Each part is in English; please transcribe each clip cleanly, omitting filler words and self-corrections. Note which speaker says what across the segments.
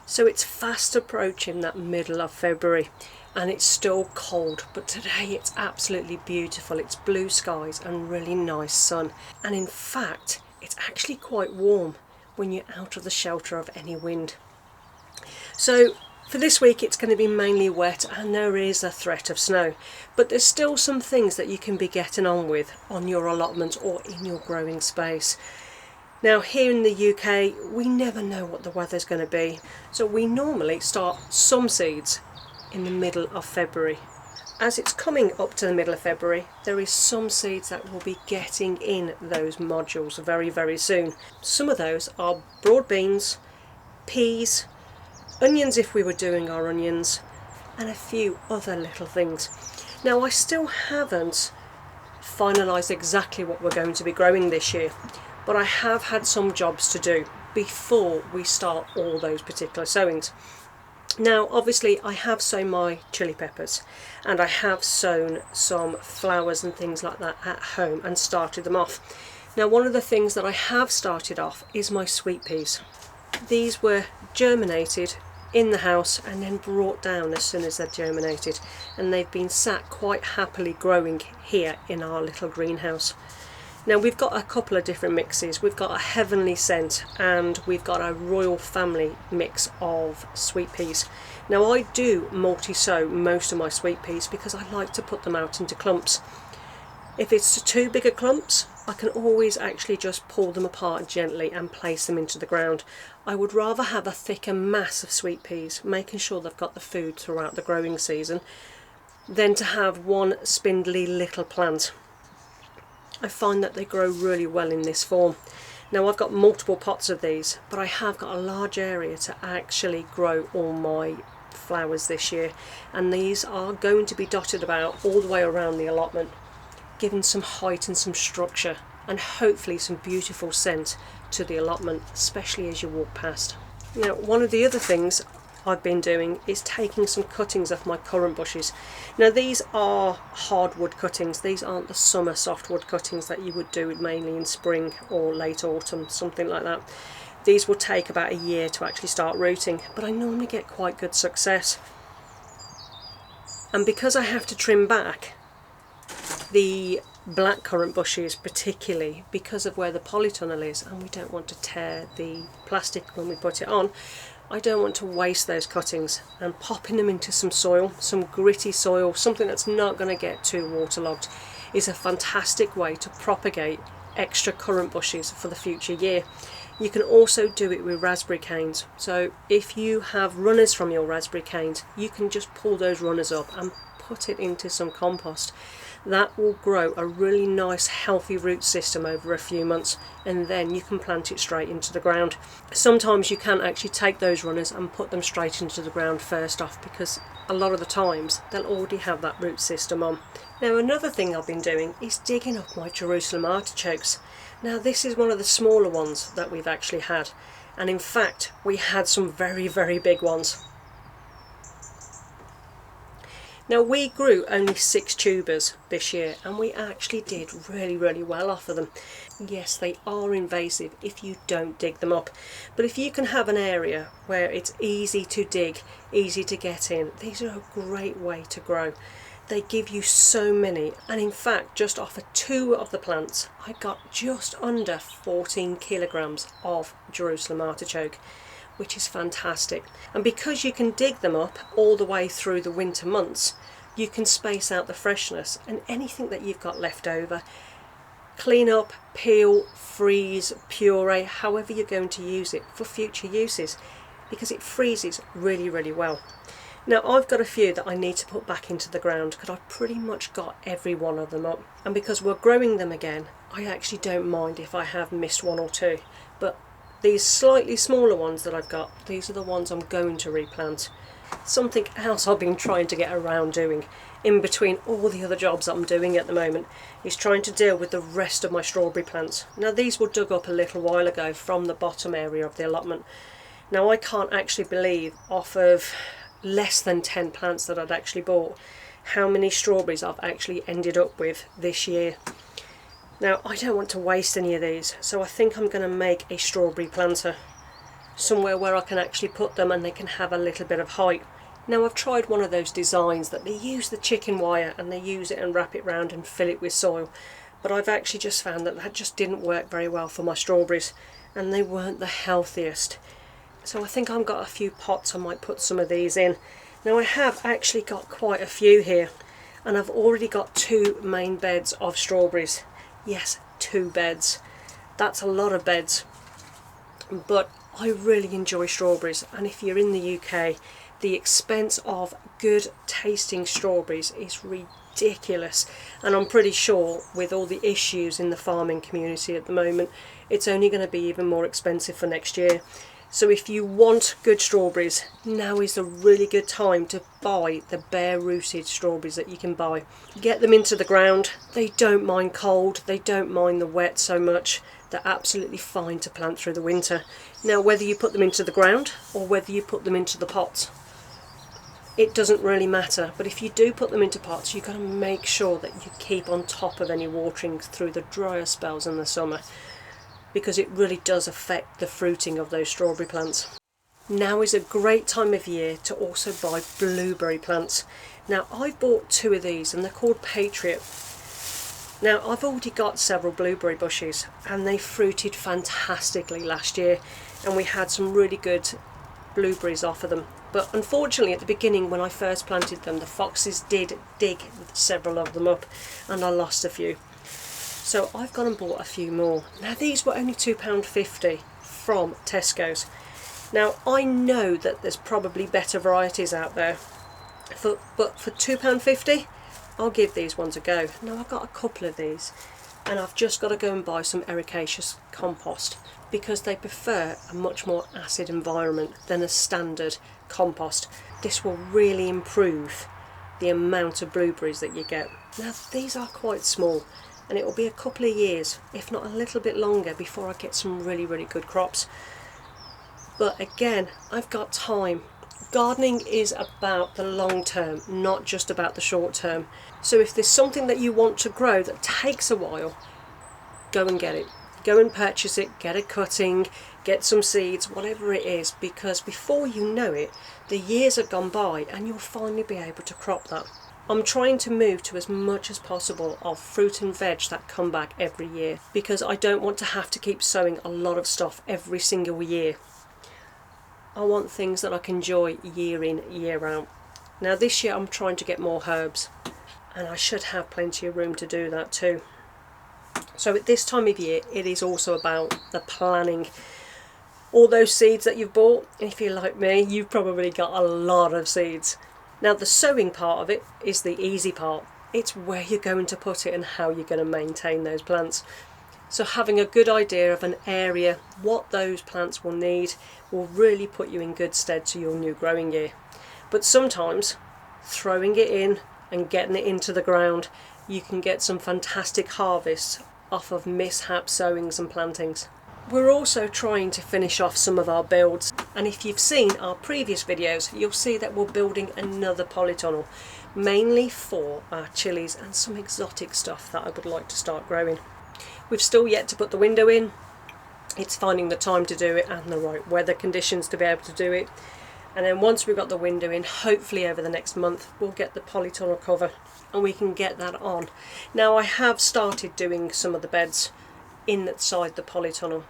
Speaker 1: So it's fast approaching that middle of February and it's still cold, but today it's absolutely beautiful. It's blue skies and really nice sun, and in fact it's actually quite warm when you're out of the shelter of any wind. So for this week it's going to be mainly wet and there is a threat of snow, but there's still some things that you can be getting on with on your allotment or in your growing space. Now here in the UK we never know what the weather's going to be, so we normally start some seeds in the middle of February. As it's coming up to the middle of February, there is some seeds that will be getting in those modules very soon. Some of those are broad beans, peas, onions if we were doing our onions, and a few other little things. Now I still haven't finalised exactly what we're going to be growing this year, but I have had some jobs to do before we start all those particular sowings. Now obviously I have sown my chili peppers and I have sown some flowers and things like that at home and started them off. Now one of the things that I have started off is my sweet peas. These were germinated in the house and then brought down as soon as they're germinated, and they've been sat quite happily growing here in our little greenhouse. Now we've got a couple of different mixes. We've got a heavenly scent and we've got a royal family mix of sweet peas. Now I do multi-sow most of my sweet peas because I like to put them out into clumps. If it's too big a clumps, I can always actually just pull them apart gently and place them into the ground. I would rather have a thicker mass of sweet peas, making sure they've got the food throughout the growing season, than to have one spindly little plant. I find that they grow really well in this form. Now I've got multiple pots of these, but I have got a large area to actually grow all my flowers this year, and these are going to be dotted about all the way around the allotment, giving some height and some structure and hopefully some beautiful scent to the allotment, especially as you walk past. Now one of the other things I've been doing is taking some cuttings off my currant bushes. Now these are hardwood cuttings, these aren't the summer softwood cuttings that you would do mainly in spring or late autumn, something like that. These will take about a year to actually start rooting, but I normally get quite good success. And because I have to trim back the black currant bushes, particularly because of where the polytunnel is, and we don't want to tear the plastic when we put it on, I don't want to waste those cuttings, and popping them into some soil, some gritty soil, something that's not going to get too waterlogged, is a fantastic way to propagate extra currant bushes for the future year. You can also do it with raspberry canes. So if you have runners from your raspberry canes, you can just pull those runners up and put it into some compost. That will grow a really nice healthy root system over a few months, and then you can plant it straight into the ground. Sometimes you can actually take those runners and put them straight into the ground first off, because a lot of the times they'll already have that root system on. Now another thing I've been doing is digging up my Jerusalem artichokes. Now this is one of the smaller ones that we've actually had, and in fact we had some very big ones. Now we grew only 6 tubers this year and we actually did really well off of them. Yes, they are invasive if you don't dig them up, but if you can have an area where it's easy to dig, easy to get in, these are a great way to grow. They give you so many, and in fact just off of 2 of the plants I got just under 14 kilograms of Jerusalem artichoke, which is fantastic. And because you can dig them up all the way through the winter months, you can space out the freshness, and anything that you've got left over, clean up, peel, freeze, puree, however you're going to use it for future uses, because it freezes really well. Now I've got a few that I need to put back into the ground because I've pretty much got every one of them up, and because we're growing them again, I actually don't mind if I have missed 1 or 2, but these slightly smaller ones that I've got, these are the ones I'm going to replant. Something else I've been trying to get around doing in between all the other jobs that I'm doing at the moment is trying to deal with the rest of my strawberry plants. Now these were dug up a little while ago from the bottom area of the allotment. Now I can't actually believe, off of less than 10 plants that I'd actually bought, how many strawberries I've actually ended up with this year. Now I don't want to waste any of these, so I think I'm going to make a strawberry planter. somewhere where I can actually put them and they can have a little bit of height. Now I've tried one of those designs that they use the chicken wire and they use it and wrap it round and fill it with soil, but I've actually just found that that just didn't work very well for my strawberries, and they weren't the healthiest. So I think I've got a few pots I might put some of these in. Now I have actually got quite a few here, and I've already got 2 main beds of strawberries. Yes, 2 beds. That's a lot of beds, but I really enjoy strawberries, and if you're in the UK, the expense of good tasting strawberries is ridiculous, and I'm pretty sure with all the issues in the farming community at the moment, it's only going to be even more expensive for next year. So if you want good strawberries, now is a really good time to buy the bare rooted strawberries that you can buy. Get them into the ground. They don't mind cold, they don't mind the wet so much. They're absolutely fine to plant through the winter. Now whether you put them into the ground or whether you put them into the pots, it doesn't really matter, but if you do put them into pots, you've got to make sure that you keep on top of any watering through the drier spells in the summer, because it really does affect the fruiting of those strawberry plants. Now is a great time of year to also buy blueberry plants. Now I've bought 2 of these and they're called Patriot. Now I've already got several blueberry bushes and they fruited fantastically last year, and we had some really good blueberries off of them. But unfortunately at the beginning when I first planted them, the foxes did dig several of them up and I lost a few. So I've gone and bought a few more. Now these were only £2.50 from Tesco's. Now I know that there's probably better varieties out there, but for £2.50 I'll give these ones a go. Now I've got a couple of these and I've just got to go and buy some ericaceous compost, because they prefer a much more acid environment than a standard compost. This will really improve the amount of blueberries that you get. Now these are quite small and it will be a couple of years, if not a little bit longer, before I get some really good crops. But again, I've got time. Gardening is about the long term, not just about the short term. So if there's something that you want to grow that takes a while, go and get it. Go and purchase it, get a cutting, get some seeds, whatever it is, because before you know it, the years have gone by and you'll finally be able to crop that. I'm trying to move to as much as possible of fruit and veg that come back every year, because I don't want to have to keep sowing a lot of stuff every single year. I want things that I can enjoy year in, year out. Now this year I'm trying to get more herbs, and I should have plenty of room to do that too. So at this time of year it is also about the planning. All those seeds that you've bought, if you're like me, you've probably got a lot of seeds. Now the sowing part of it is the easy part. It's where you're going to put it and how you're going to maintain those plants. So having a good idea of an area, what those plants will need, will really put you in good stead to your new growing year. But sometimes throwing it in and getting it into the ground, you can get some fantastic harvests off of mishap sowings and plantings. We're also trying to finish off some of our builds, and if you've seen our previous videos, you'll see that we're building another polytunnel, mainly for our chilies and some exotic stuff that I would like to start growing. We've still yet to put the window in. It's finding the time to do it and the right weather conditions to be able to do it. And then once we've got the window in, hopefully over the next month, we'll get the polytunnel cover and we can get that on. Now I have started doing some of the beds inside the polytunnel,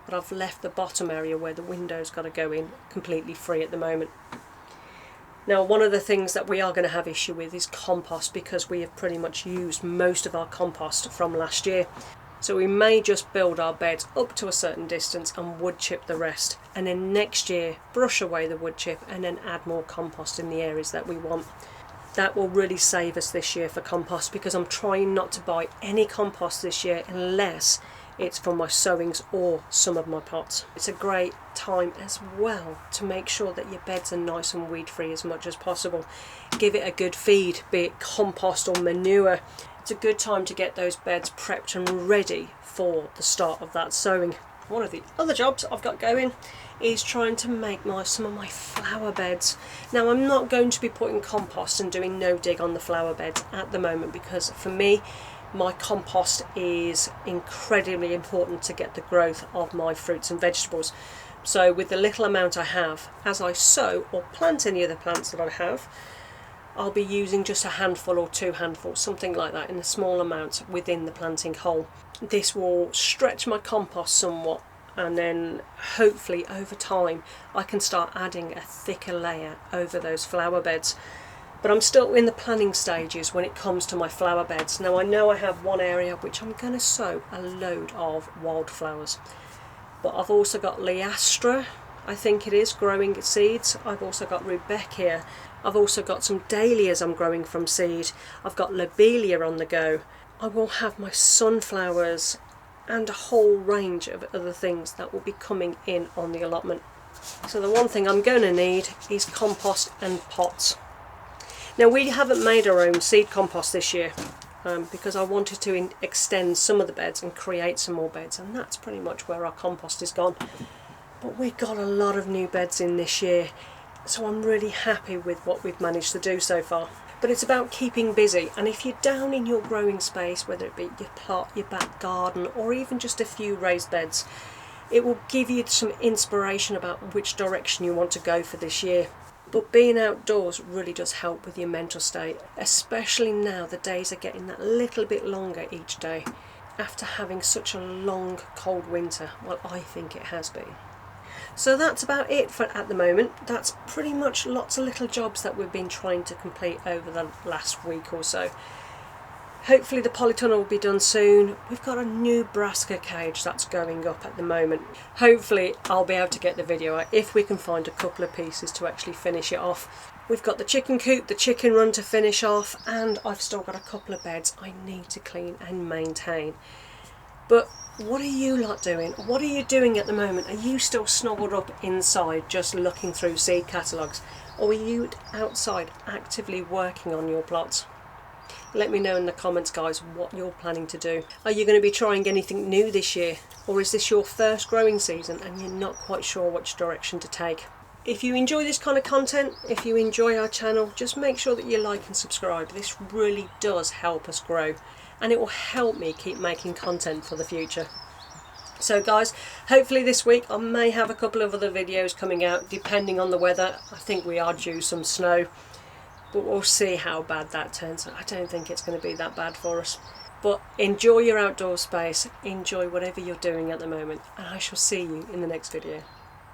Speaker 1: but I've left the bottom area where the window's got to go in completely free at the moment. Now one of the things that we are going to have issue with is compost, because we have pretty much used most of our compost from last year. So we may just build our beds up to a certain distance and wood chip the rest, and then next year brush away the wood chip and then add more compost in the areas that we want. That will really save us this year for compost, because I'm trying not to buy any compost this year unless it's for my sowings or some of my pots. It's a great time as well to make sure that your beds are nice and weed free as much as possible. Give it a good feed, be it compost or manure. It's a good time to get those beds prepped and ready for the start of that sowing. One of the other jobs I've got going is trying to make some of my flower beds. Now I'm not going to be putting compost and doing no dig on the flower beds at the moment, because for me my compost is incredibly important to get the growth of my fruits and vegetables. So with the little amount I have, as I sow or plant any other plants that I have, I'll be using just a handful or 2 handfuls, something like that, in a small amount within the planting hole. This will stretch my compost somewhat, and then hopefully over time I can start adding a thicker layer over those flower beds. But I'm still in the planning stages when it comes to my flower beds. Now I know I have one area which I'm going to sow a load of wildflowers, but I've also got Leastra, I think it is, growing seeds. I've also got Rudbeckia. I've also got some dahlias I'm growing from seed. I've got lobelia on the go. I will have my sunflowers and a whole range of other things that will be coming in on the allotment. So the one thing I'm going to need is compost and pots. Now we haven't made our own seed compost this year because I wanted to extend some of the beds and create some more beds, and that's pretty much where our compost is gone. But we've got a lot of new beds in this year, so I'm really happy with what we've managed to do so far. But it's about keeping busy, and if you're down in your growing space, whether it be your plot, your back garden, or even just a few raised beds, it will give you some inspiration about which direction you want to go for this year. But being outdoors really does help with your mental state, especially now the days are getting that little bit longer each day after having such a long cold winter. Well, I think it has been. So that's about it for at the moment. That's pretty much lots of little jobs that we've been trying to complete over the last week or so. Hopefully the polytunnel will be done soon. We've got a new brassica cage that's going up at the moment. Hopefully I'll be able to get the video out if we can find a couple of pieces to actually finish it off. We've got the chicken coop, the chicken run to finish off, and I've still got a couple of beds I need to clean and maintain. But what are you lot doing? What are you doing at the moment? Are you still snuggled up inside just looking through seed catalogues? Or are you outside actively working on your plots? Let me know in the comments, guys, what you're planning to do. Are you going to be trying anything new this year? Or is this your first growing season and you're not quite sure which direction to take? If you enjoy this kind of content, if you enjoy our channel, just make sure that you like and subscribe. This really does help us grow, and it will help me keep making content for the future. So guys, hopefully this week I may have a couple of other videos coming out depending on the weather. I think we are due some snow, but we'll see how bad that turns out. I don't think it's going to be that bad for us. But enjoy your outdoor space, enjoy whatever you're doing at the moment, and I shall see you in the next video.